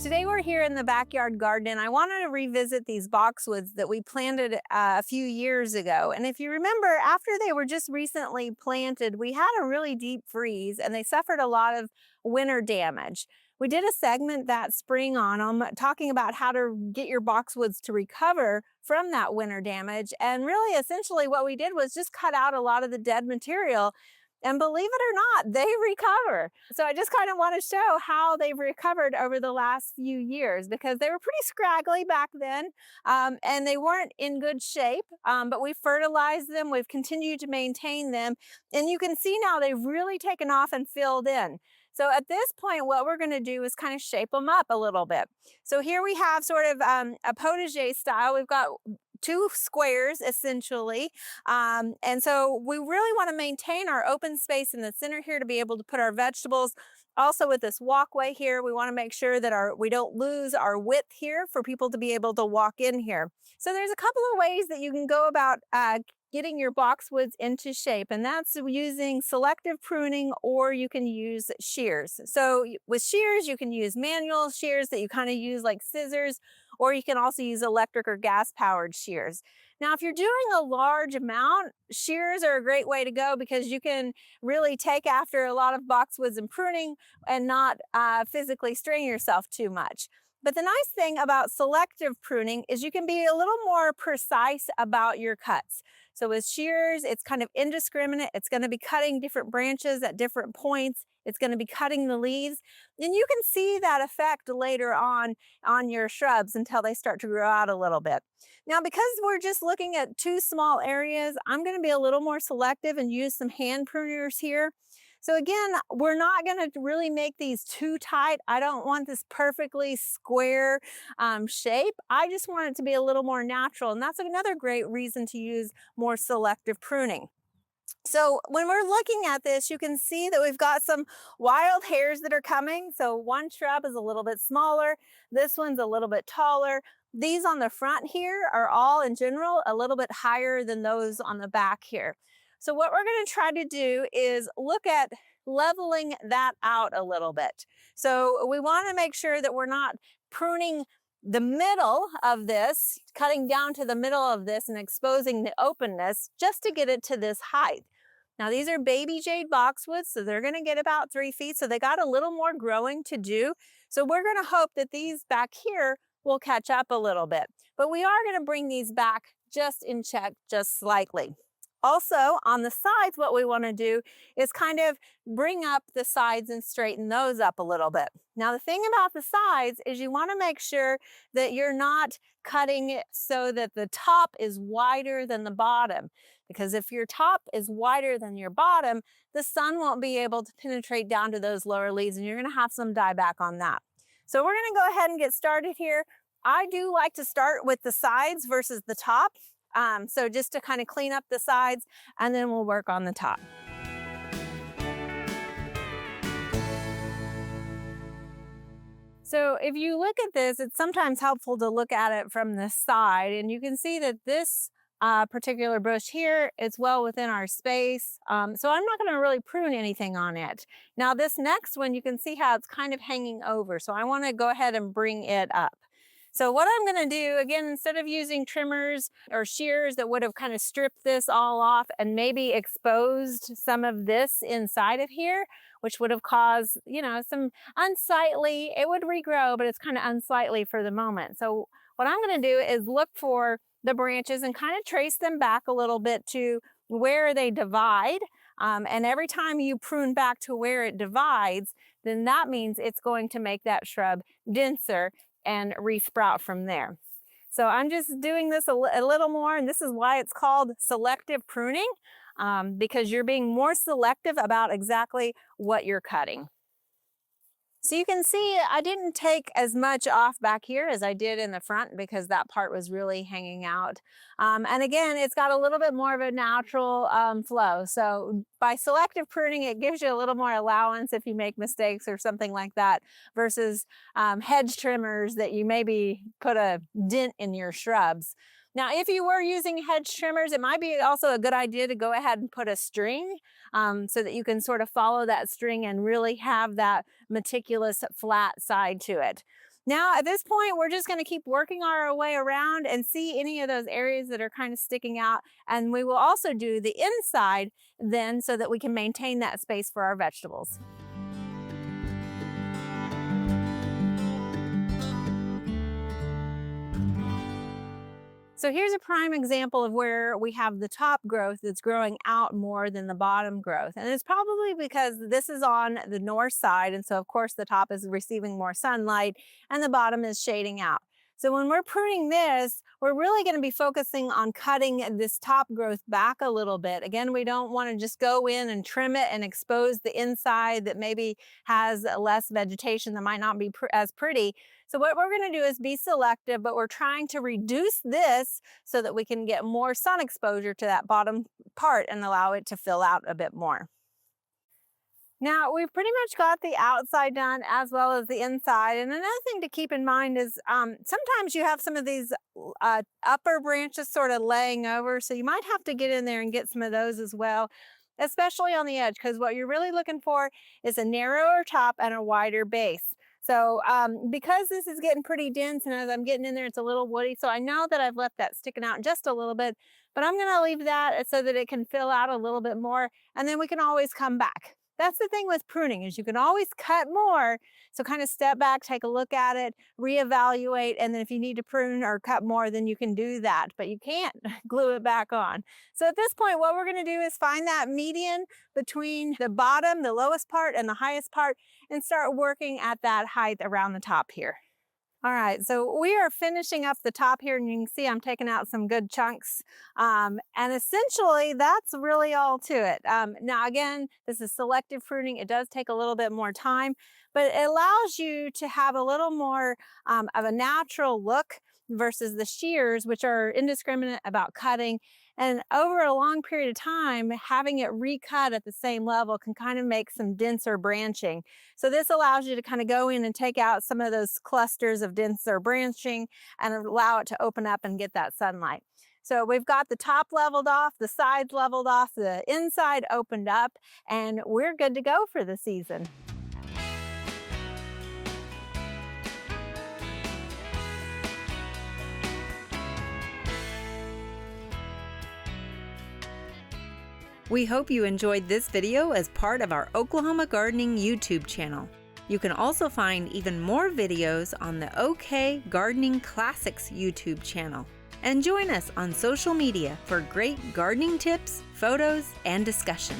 Today we're here in the backyard garden and I wanted to revisit these boxwoods that we planted a few years ago. And if you remember, after they were just recently planted, we had a really deep freeze and they suffered a lot of winter damage. We did a segment that spring on them talking about how to get your boxwoods to recover from that winter damage. And really, essentially what we did was just cut out a lot of the dead material. And believe it or not, they recover. So I just kind of want to show how they've recovered over the last few years because they were pretty scraggly back then and they weren't in good shape, but we fertilized them. We've continued to maintain them. And you can see now they've really taken off and filled in. So at this point, what we're going to do is kind of shape them up a little bit. So here we have sort of a potager style. We've got two squares essentially. And so we really want to maintain our open space in the center here to be able to put our vegetables. Also with this walkway here, we want to make sure that we don't lose our width here for people to be able to walk in here. So there's a couple of ways that you can go about getting your boxwoods into shape, and that's using selective pruning, or you can use shears. So with shears, you can use manual shears that you kind of use like scissors, or you can also use electric or gas powered shears. Now, if you're doing a large amount, shears are a great way to go because you can really take after a lot of boxwoods and pruning and not physically strain yourself too much. But the nice thing about selective pruning is you can be a little more precise about your cuts. So with shears, it's kind of indiscriminate. It's going to be cutting different branches at different points. It's going to be cutting the leaves. And you can see that effect later on your shrubs until they start to grow out a little bit. Now, because we're just looking at two small areas, I'm going to be a little more selective and use some hand pruners here. So again, we're not going to really make these too tight. I don't want this perfectly square shape. I just want it to be a little more natural. And that's another great reason to use more selective pruning. So when we're looking at this, you can see that we've got some wild hairs that are coming. So one shrub is a little bit smaller. This one's a little bit taller. These on the front here are all in general a little bit higher than those on the back here. So what we're going to try to do is look at leveling that out a little bit. So we want to make sure that we're not pruning the middle of this, cutting down to the middle of this and exposing the openness just to get it to this height. Now these are baby jade boxwoods, so they're going to get about 3 feet. So they got a little more growing to do. So we're going to hope that these back here will catch up a little bit. But we are going to bring these back just in check, just slightly. Also, on the sides, what we want to do is kind of bring up the sides and straighten those up a little bit. Now, the thing about the sides is you want to make sure that you're not cutting it so that the top is wider than the bottom. Because if your top is wider than your bottom, the sun won't be able to penetrate down to those lower leaves and you're going to have some dieback on that. So we're going to go ahead and get started here. I do like to start with the sides versus the top. So just to kind of clean up the sides and then we'll work on the top. So if you look at this, it's sometimes helpful to look at it from the side and you can see that this particular bush here is well within our space. So I'm not going to really prune anything on it. Now this next one, you can see how it's kind of hanging over. So I want to go ahead and bring it up. So what I'm going to do, again, instead of using trimmers or shears that would have kind of stripped this all off and maybe exposed some of this inside of here, which would have caused, you know, some unsightly, it would regrow, but it's kind of unsightly for the moment. So what I'm going to do is look for the branches and kind of trace them back a little bit to where they divide. And every time you prune back to where it divides, then that means it's going to make that shrub denser and resprout from there. So I'm just doing this a little more, and this is why it's called selective pruning, because you're being more selective about exactly what you're cutting. So you can see I didn't take as much off back here as I did in the front because that part was really hanging out. And again, it's got a little bit more of a natural flow. So by selective pruning, it gives you a little more allowance if you make mistakes or something like that versus hedge trimmers that you maybe put a dent in your shrubs. Now, if you were using hedge trimmers, it might be also a good idea to go ahead and put a string so that you can sort of follow that string and really have that meticulous flat side to it. Now, at this point, we're just going to keep working our way around and see any of those areas that are kind of sticking out. And we will also do the inside then so that we can maintain that space for our vegetables. So here's a prime example of where we have the top growth that's growing out more than the bottom growth. And it's probably because this is on the north side. And so of course the top is receiving more sunlight and the bottom is shading out. So when we're pruning this, we're really going to be focusing on cutting this top growth back a little bit. Again, we don't want to just go in and trim it and expose the inside that maybe has less vegetation that might not be as pretty. So what we're going to do is be selective, but we're trying to reduce this so that we can get more sun exposure to that bottom part and allow it to fill out a bit more. Now, we've pretty much got the outside done as well as the inside. And another thing to keep in mind is sometimes you have some of these upper branches sort of laying over. So you might have to get in there and get some of those as well, especially on the edge, because what you're really looking for is a narrower top and a wider base. So because this is getting pretty dense and as I'm getting in there, it's a little woody. So I know that I've left that sticking out just a little bit, but I'm going to leave that so that it can fill out a little bit more. And then we can always come back. That's the thing with pruning is you can always cut more. So kind of step back, take a look at it, reevaluate. And then if you need to prune or cut more, then you can do that, but you can't glue it back on. So at this point, what we're going to do is find that median between the bottom, the lowest part and the highest part and start working at that height around the top here. All right, so we are finishing up the top here and you can see I'm taking out some good chunks. And essentially that's really all to it. Now again, this is selective pruning. It does take a little bit more time, but it allows you to have a little more of a natural look versus the shears, which are indiscriminate about cutting. And over a long period of time, having it recut at the same level can kind of make some denser branching. So this allows you to kind of go in and take out some of those clusters of denser branching and allow it to open up and get that sunlight. So we've got the top leveled off, the sides leveled off, the inside opened up, and we're good to go for the season. We hope you enjoyed this video as part of our Oklahoma Gardening YouTube channel. You can also find even more videos on the OK Gardening Classics YouTube channel. And join us on social media for great gardening tips, photos, and discussion.